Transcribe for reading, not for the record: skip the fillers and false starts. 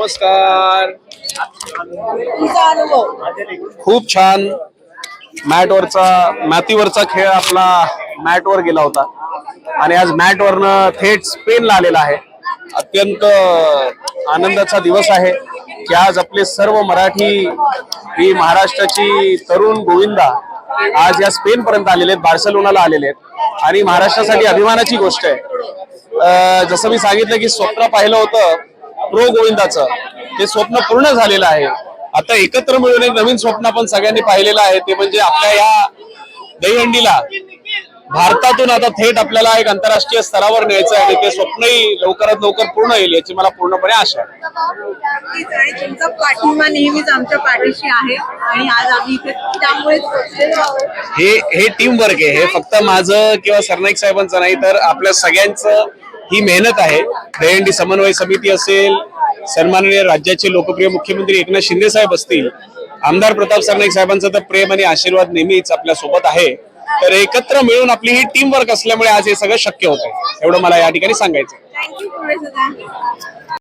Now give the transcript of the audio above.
नमस्कार. तुझा अनुभव खूप छान. मातीवरचा खेळ आपला मॅटवर गेला होता आणि आज मॅटवरनं थेट स्पेनला आलेला आहे. अत्यंत आनंदाचा दिवस आहे की आज आपले सर्व मराठी ही महाराष्ट्राची तरुण गोविंदा आज या स्पेन पर्यंत आलेले आहेत, बार्सेलोनाला आलेले आहेत आणि महाराष्ट्रासाठी अभिमानाची गोष्ट आहे. जसं मी सांगितलं की स्वप्न पाहिलं होतं प्रो गोविंदाचं, ते स्वप्न पूर्ण झालेलं आहे. आता एकत्र मिळून एक नवीन स्वप्न आपण सगळ्यांनी पाहिलेलं आहे, ते म्हणजे आपल्या या दहीहंडीला भारतातून आता थेट आपल्याला एक आंतरराष्ट्रीय स्तरावर न्यायचं आहे आणि ते स्वप्नही लवकरात लवकर पूर्ण होईल याची मला पूर्णपणे आशा आहे. तुमचा पाठिंबा नेहमीच आमच्या पाठीशी आहे आणि आज आम्ही इथे त्यामुळेच हे टीम वर्क आहे. हे फक्त माझं किंवा सरनाईक साहेबांचं नाही तर आपल्या सगळ्यांचं ही मेहनत आहे. दहीहंडी समन्वय समिती असेल, सन्माननीय राज्याचे लोकप्रिय मुख्यमंत्री एकनाथ शिंदे साहेब असतील, आमदार प्रताप सरनाईक साहेबांचं तर प्रेम आणि आशीर्वाद नेहमीच आपल्या सोबत आहे. तर एकत्र मिळून आपली ही टीम वर्क असल्यामुळे आज हे सगळं शक्य होत आहे, एवढं मला या ठिकाणी सांगायचं. थँक्यू.